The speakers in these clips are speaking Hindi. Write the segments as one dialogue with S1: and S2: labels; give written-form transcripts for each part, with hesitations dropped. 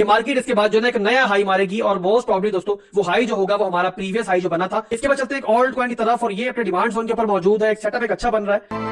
S1: कि मार्केट इसके बाद जो है एक नया हाई मारेगी और मोस्ट प्रॉब्ली दोस्तों वो हाई जो होगा वो हमारा प्रीवियस हाई जो बना था। इसके बाद चलते हैं एक ऑल्ट कॉइन की तरफ और ये अपने डिमांड जोन के ऊपर मौजूद है। एक सेटअप एक अच्छा बन रहा है।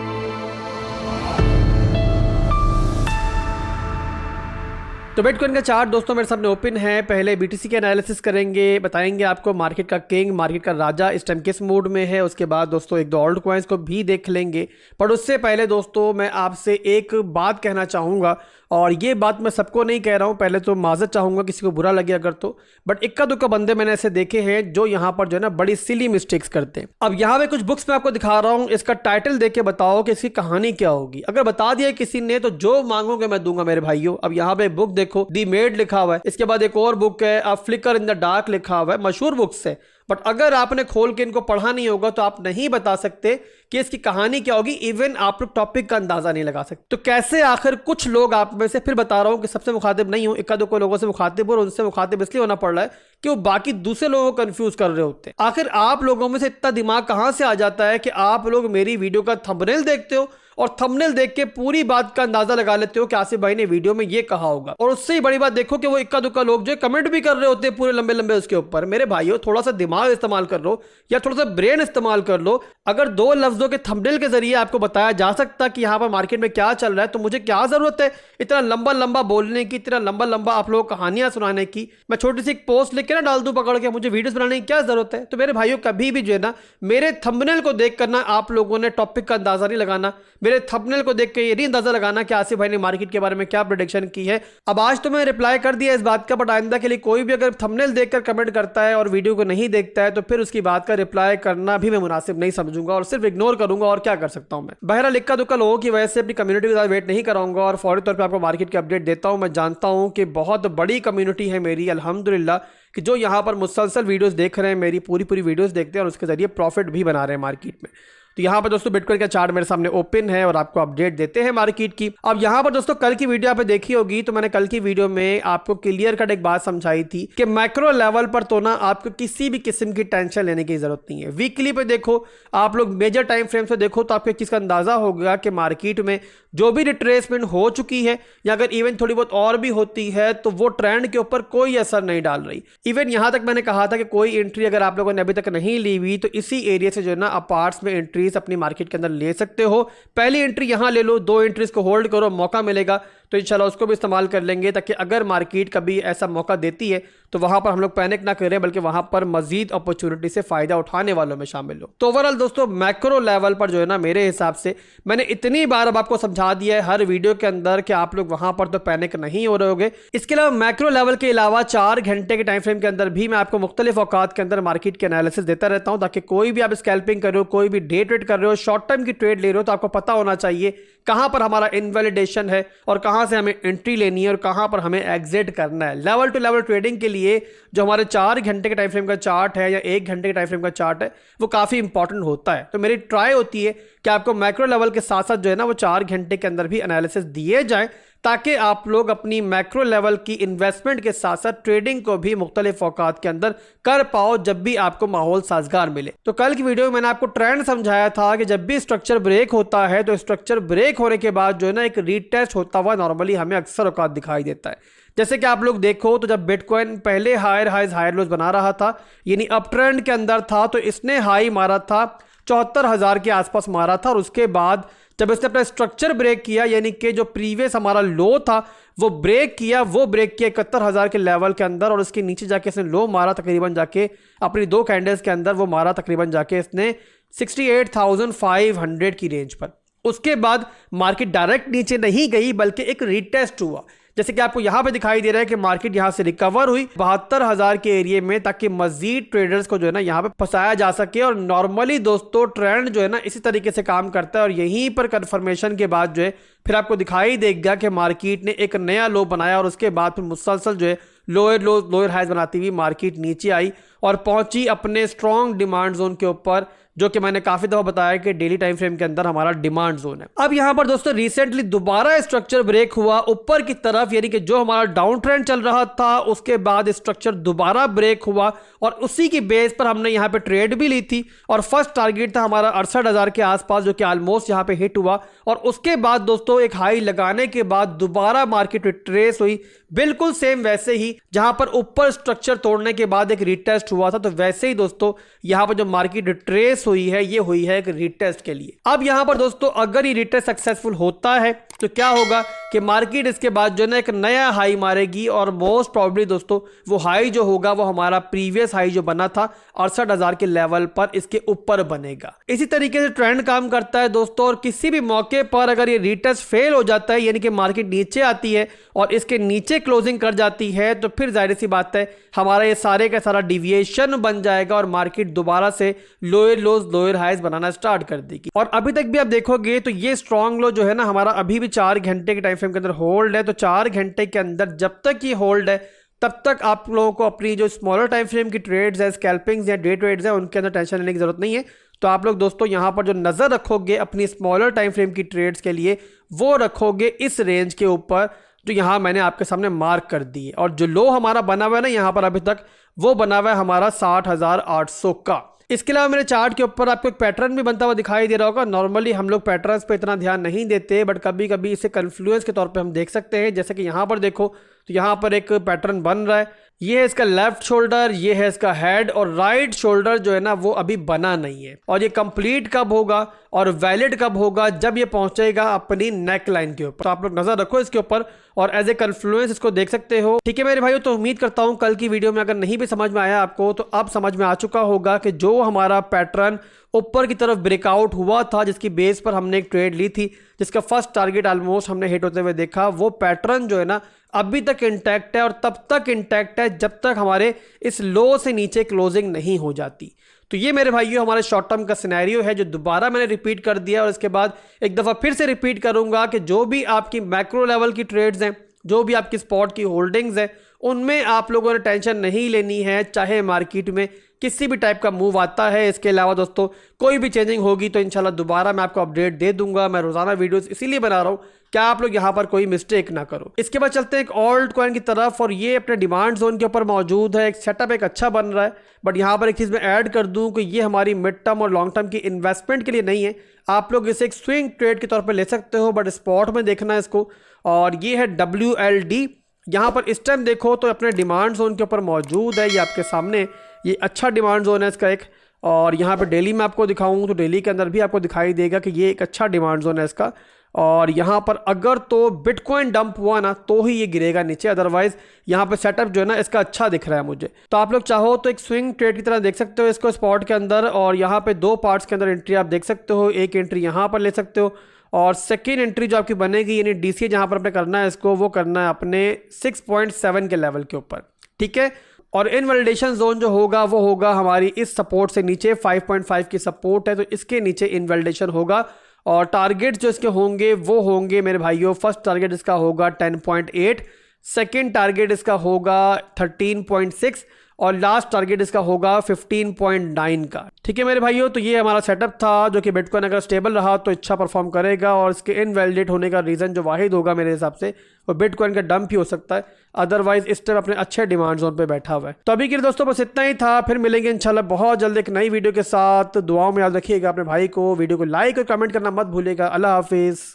S1: तो बिटकॉइन का चार्ट दोस्तों मेरे सामने ओपन है। पहले बीटीसी के एनालिसिस करेंगे, बताएंगे आपको मार्केट का किंग, मार्केट का राजा इस टाइम किस मूड में है। उसके बाद दोस्तों एक दो ऑल्ट कॉइन्स को भी देख लेंगे। पर उससे पहले दोस्तों मैं आपसे एक बात कहना चाहूँगा, और ये बात मैं सबको नहीं कह रहा हूँ, पहले तो माजरत चाहूँगा किसी को बुरा लगे अगर तो, बट इक्का दुक्का बंदे मैंने ऐसे देखे हैं जो यहाँ पर जो है ना बड़ी सिली मिस्टेक्स करते हैं। अब यहाँ पे कुछ बुक्स मैं आपको दिखा रहा हूँ, इसका टाइटल देख के बताओ कि इसकी कहानी क्या होगी। अगर बता दिया किसी ने तो जो मांगोगे मैं दूंगा मेरे भाइयों। अब यहाँ पे बुक देखो, दी मेड लिखा हुआ है। इसके बाद एक और बुक है, अ फ्लिकर इन द डार्क लिखा हुआ है। मशहूर बुक्स है, बट अगर आपने खोल के इनको पढ़ा नहीं होगा तो आप नहीं बता सकते कि इसकी कहानी क्या होगी। इवन आप लोग टॉपिक का अंदाजा नहीं लगा सकते। तो कैसे आखिर कुछ लोग आप में से, फिर बता रहा हूं कि सबसे मुखातिब नहीं हूं, इक्का दुक्का लोगों से मुखातिब, और उनसे मुखातिब इसलिए होना पड़ रहा है कि वो बाकी दूसरे लोगों को कंफ्यूज कर रहे होते हैं। आखिर आप लोगों में से इतना दिमाग कहां से आ जाता है कि आप लोग मेरी वीडियो का थंबनेल देखते हो और थंबनेल देख के पूरी बात का अंदाजा लगा लेते हो कि आसिफ भाई ने वीडियो में ये कहा होगा। और उससे ही बड़ी बात देखो कि वो इक्का दुक्का लोग जो कमेंट भी कर रहे होते हैं पूरे लंबे लंबे उसके ऊपर। मेरे भाइयों थोड़ा सा दिमाग इस्तेमाल कर लो या थोड़ा सा ब्रेन इस्तेमाल कर लो। अगर दो लफ्जों के थंबनेल के जरिए आपको बताया जा सकता कि यहाँ पर मार्केट में क्या चल रहा है, तो मुझे क्या जरूरत है इतना लंबा लंबा बोलने की, इतना लंबा लंबा आप लोगों को कहानियां सुनाने की। मैं छोटी सी एक पोस्ट लिख के ना डाल दूं पकड़ के, मुझे वीडियोस बनाने की क्या जरूरत है। तो मेरे भाइयों कभी भी जो है ना मेरे थंबनेल को देख करना आप लोगों ने टॉपिक का अंदाजा नहीं लगाना। मेरे थंबनेल को देख के ये नहीं अंदाजा लगाना कि आसिफ भाई ने मार्केट के बारे में क्या प्रेडिक्शन की है। अब आज तो मैं रिप्लाई कर दिया इस बात का, बट आइंदा के लिए कोई भी अगर थंबनेल देखकर कमेंट करता है और वीडियो को नहीं देखता है तो फिर उसकी बात का रिप्लाई करना भी मैं मुनासिब नहीं समझूंगा और सिर्फ इग्नोर करूंगा। और क्या कर सकता हूं मैं। बहरहाल इक्का दुक्का लोगों की वजह से अपनी कम्युनिटी के साथ वेट नहीं कराऊंगा और फौरी तौर पर आपको मार्केट की अपडेट देता हूं। मैं जानता हूं कि बहुत बड़ी कम्युनिटी है मेरी अल्हम्दुलिल्लाह, कि जो यहाँ पर मुसलसल वीडियोस देख रहे हैं, मेरी पूरी वीडियोस देखते हैं और उसके जरिए प्रॉफिट भी बना रहे हैं मार्केट में। तो यहाँ पर दोस्तों बिटकॉइन का चार्ट मेरे सामने ओपन है और आपको अपडेट देते हैं मार्केट की। अब यहाँ पर दोस्तों कल की वीडियो आपने देखी होगी, तो मैंने कल की वीडियो में आपको क्लियर कट एक बात समझाई थी कि मैक्रो लेवल पर तो ना आपको किसी भी किस्म की टेंशन लेने की जरूरत नहीं है। वीकली पे देखो, आप लोग मेजर टाइम फ्रेम से देखो तो आपको एक चीज का अंदाजा होगा कि मार्केट में जो भी रिट्रेसमेंट हो चुकी है या अगर इवन थोड़ी बहुत और भी होती है तो वो ट्रेंड के ऊपर कोई असर नहीं डाल रही। इवन यहां तक मैंने कहा था कि कोई एंट्री अगर आप लोगों ने अभी तक नहीं ली हुई तो इसी एरिया से जो है ना आप पार्ट्स में एंट्रीज अपनी मार्केट के अंदर ले सकते हो। पहली एंट्री यहां ले लो, दो एंट्रीज को होल्ड करो, मौका मिलेगा तो इंशाल्लाह उसको भी इस्तेमाल कर लेंगे, ताकि अगर मार्केट कभी ऐसा मौका देती है तो वहां पर हम लोग पैनिक ना करें बल्कि वहां पर मजीद अपॉर्चुनिटी से फायदा उठाने वालों में शामिल हो। तो ओवरऑल दोस्तों मैक्रो लेवल पर जो है ना मेरे हिसाब से मैंने इतनी बार अब आपको समझा दिया है हर वीडियो के अंदर कि आप लोग वहां पर तो पैनिक नहीं हो रहे होगे। इसके अलावा मैक्रो लेवल के अलावा 4 घंटे के टाइम फ्रेम के अंदर भी मैं आपको मुख्तलिफ औकात के अंदर मार्केट के एनालिसिस देता रहता हूं, ताकि कोई भी आप स्कैल्पिंग कर रहे हो, कोई भी डे ट्रेड कर रहे हो, शॉर्ट टर्म की ट्रेड ले रहे हो, तो आपको पता होना चाहिए कहां पर हमारा इनवैलिडेशन है और कहां से हमें एंट्री लेनी है और कहां पर हमें एग्जिट करना है। लेवल टू लेवल ट्रेडिंग के लिए जो हमारे 4 घंटे के टाइम फ्रेम का चार्ट है या 1 घंटे के टाइम फ्रेम का चार्ट है वो काफी इंपॉर्टेंट होता है। तो मेरी ट्राई होती है कि आपको मैक्रो लेवल के साथ साथ जो है ना वो 4 घंटे के अंदर भी एनालिसिस दिए जाए, ताकि आप लोग अपनी मैक्रो लेवल की इन्वेस्टमेंट के साथ साथ ट्रेडिंग को भी मुख्तलिफ औकात के अंदर कर पाओ जब भी आपको माहौल साजगार मिले। तो कल की वीडियो में मैंने आपको ट्रेंड समझाया था कि जब भी स्ट्रक्चर ब्रेक होता है तो स्ट्रक्चर ब्रेक होने के बाद जो है ना एक रीटेस्ट होता हुआ नॉर्मली हमें अक्सर औकात दिखाई देता है। जैसे कि आप लोग देखो तो जब बिटकॉइन पहले हायर हाइज हायर लोज बना रहा था, यानी अप ट्रेंड के अंदर था, तो इसने हाई मारा था 74,000 के आसपास मारा था, और उसके बाद जब इसने अपना स्ट्रक्चर ब्रेक किया, यानी कि जो प्रीवियस हमारा लो था वो ब्रेक किया 71,000 के लेवल के अंदर, और उसके नीचे जाके इसने लो मारा तकरीबन जाके अपनी 2 कैंडल्स के अंदर वो मारा तकरीबन जाके इसने 68,500 की रेंज पर। उसके बाद मार्केट डायरेक्ट नीचे नहीं गई बल्कि एक रीटेस्ट हुआ, जैसे कि आपको यहां पे दिखाई दे रहा है कि मार्केट यहां से रिकवर हुई 72,000 के एरिया में, ताकि मजीद ट्रेडर्स को जो है ना यहां पे फंसाया जा सके। और नॉर्मली दोस्तों ट्रेंड जो है ना इसी तरीके से काम करता है, और यहीं पर कंफर्मेशन के बाद जो है फिर आपको दिखाई देगा कि मार्केट ने एक नया लो बनाया और उसके बाद फिर मुसलसल जो है लोअर हाइज बनाती हुई मार्केट नीचे आई और पहुंची अपने स्ट्रॉन्ग डिमांड जोन के ऊपर, जो कि मैंने काफी दफा बताया कि डेली टाइम फ्रेम के अंदर हमारा डिमांड जोन है। अब यहां पर दोस्तों रिसेंटली दोबारा स्ट्रक्चर ब्रेक हुआ ऊपर की तरफ, यानी कि जो हमारा डाउन ट्रेंड चल रहा था उसके बाद स्ट्रक्चर दोबारा ब्रेक हुआ और उसी की बेस पर हमने यहां पे ट्रेड भी ली थी, और फर्स्ट टारगेट था हमारा 68,000 के आसपास, जो कि ऑलमोस्ट यहां पे हिट हुआ। और उसके बाद दोस्तों एक हाई लगाने के बाद दोबारा मार्केट रिट्रेस हुई बिल्कुल सेम वैसे ही जहां पर ऊपर स्ट्रक्चर तोड़ने के बाद एक रीटेस्ट हुआ था, तो वैसे ही दोस्तों यहां पर जो मार्केट रिट्रेस हुई है ये हुई है एक रीटेस्ट के लिए। अब यहां पर दोस्तों अगर ये रीटेस्ट सक्सेसफुल होता है तो क्या होगा कि मार्केट इसके बाद जो है ना एक नया हाई मारेगी और मोस्ट प्रॉब्ली दोस्तों वो हाई जो होगा वो हमारा प्रीवियस हाई जो बना था 68,000 के लेवल पर इसके ऊपर बनेगा। इसी तरीके से ट्रेंड काम करता है दोस्तों, और किसी भी मौके पर अगर ये रीटेस्ट फेल हो जाता है यानी कि मार्केट नीचे आती है और इसके नीचे क्लोजिंग कर जाती है तो फिर जाहिर सी बात है हमारा ये सारे का सारा डिविएशन बन जाएगा और मार्केट दोबारा से लोअर लोज लोअर हाइज बनाना स्टार्ट कर देगी। और अभी तक भी आप देखोगे तो ये स्ट्रॉन्ग लो जो है ना हमारा अभी भी 4 घंटे के टाइम फ्रेम के अंदर होल्ड है। तो 4 घंटे के अंदर जब तक ये होल्ड है तब तक आप लोगों को अपनी जो स्मॉलर टाइम फ्रेम की ट्रेड्स है, स्कैल्पिंग्स या डे ट्रेड्स है, उनके अंदर टेंशन लेने की जरूरत नहीं है। तो आप लोग दोस्तों यहां पर जो नजर रखोगे अपनी स्मॉलर टाइम फ्रेम की ट्रेड्स के लिए वो रखोगे इस रेंज के ऊपर जो यहां मैंने आपके सामने मार्क कर दी है। और जो लो हमारा बना हुआ है ना यहां पर अभी तक वो बना हुआ है हमारा 60,800 का। इसके अलावा मेरे चार्ट के ऊपर आपको एक पैटर्न भी बनता हुआ दिखाई दे रहा होगा। नॉर्मली हम लोग पैटर्न्स पे इतना ध्यान नहीं देते बट कभी कभी इसे कन्फ्लुएंस के तौर पे हम देख सकते हैं। जैसे कि यहाँ पर देखो तो यहाँ पर एक पैटर्न बन रहा है, ये है इसका लेफ्ट शोल्डर, ये है इसका हेड, और राइट शोल्डर जो है ना वो अभी बना नहीं है। और ये कंप्लीट कब होगा और वैलिड कब होगा, जब ये पहुंचेगा अपनी नेक लाइन के ऊपर। तो आप लोग नजर रखो इसके ऊपर और एज ए कन्फ्लुएंस इसको देख सकते हो। ठीक है मेरे भाइयों, तो उम्मीद करता हूं कल की वीडियो में अगर नहीं भी समझ में आया आपको तो अब समझ में आ चुका होगा कि जो हमारा पैटर्न ऊपर की तरफ ब्रेकआउट हुआ था जिसकी बेस पर हमने एक ट्रेड ली थी, जिसका फर्स्ट टारगेट ऑलमोस्ट हमने हिट होते हुए देखा, वो पैटर्न जो है ना अभी तक इंटैक्ट है और तब तक इंटैक्ट है जब तक हमारे इस लो से नीचे क्लोजिंग नहीं हो जाती। तो ये मेरे भाइयों हमारे शॉर्ट टर्म का सिनेरियो है जो दोबारा मैंने रिपीट कर दिया और इसके बाद एक दफ़ा फिर से रिपीट करूंगा कि जो भी आपकी मैक्रो लेवल की ट्रेड्स हैं, जो भी आपकी स्पॉट की होल्डिंग्स हैं, उनमें आप लोगों ने टेंशन नहीं लेनी है चाहे मार्केट में किसी भी टाइप का मूव आता है। इसके अलावा दोस्तों कोई भी चेंजिंग होगी तो इंशाल्लाह दोबारा मैं आपको अपडेट दे दूंगा। मैं रोजाना वीडियोस इसीलिए बना रहा हूँ क्या आप लोग यहाँ पर कोई मिस्टेक ना करो। इसके बाद चलते हैं एक ऑल्ट कॉइन की तरफ और ये अपने डिमांड जोन के ऊपर मौजूद है। एक सेटअप एक अच्छा बन रहा है बट यहाँ पर एक चीज़ मैं ऐड कर दूँ कि ये हमारी मिड टर्म और लॉन्ग टर्म की इन्वेस्टमेंट के लिए नहीं है। आप लोग इसे एक स्विंग ट्रेड के तौर पर ले सकते हो बट स्पॉट में देखना है इसको। और ये है WLD, यहाँ पर इस टाइम देखो तो अपने डिमांड जोन के ऊपर मौजूद है। ये आपके सामने ये अच्छा डिमांड जोन है इसका एक। और यहाँ पे डेली में आपको दिखाऊं तो डेली के अंदर भी आपको दिखाई देगा कि ये एक अच्छा डिमांड जोन है इसका। और यहाँ पर अगर तो बिटकॉइन डंप हुआ ना तो ही ये गिरेगा नीचे, अदरवाइज यहाँ पे सेटअप जो है ना इसका अच्छा दिख रहा है मुझे। तो आप लोग चाहो तो एक स्विंग ट्रेड की तरह देख सकते हो इसको स्पॉट के अंदर। और यहाँ पे 2 पार्ट्स के अंदर एंट्री आप देख सकते हो, एक एंट्री यहाँ पर ले सकते हो और सेकेंड एंट्री जो आपकी बनेगी यानी DCA जहाँ पर आपने करना है इसको वो करना है अपने 6.7 के लेवल के ऊपर। ठीक है, और इनवैलिडेशन जोन जो होगा वो होगा हमारी इस सपोर्ट से नीचे 5.5 की सपोर्ट है तो इसके नीचे इनवैलिडेशन होगा। और टारगेट जो इसके होंगे वो होंगे मेरे भाइयों, फर्स्ट टारगेट इसका होगा 10.8, सेकेंड टारगेट इसका होगा 13.6 और लास्ट टारगेट इसका होगा 15.9 का। ठीक है मेरे भाइयों, तो ये हमारा सेटअप था जो कि बिटकॉइन अगर स्टेबल रहा तो अच्छा परफॉर्म करेगा। और इसके इनवैलिडेट होने का रीज़न जो वाहिद होगा मेरे हिसाब से वो बिटकॉइन का डंप ही हो सकता है, अदरवाइज इस टाइम अपने अच्छे डिमांड जोन पे बैठा हुआ है। तो अभी के लिए दोस्तों बस इतना ही था, फिर मिलेंगे इंशाल्लाह बहुत जल्द एक नई वीडियो के साथ। दुआओं में याद रखिएगा अपने भाई को, वीडियो को लाइक और कमेंट करना मत भूलिएगा। अल्लाह हाफिज़।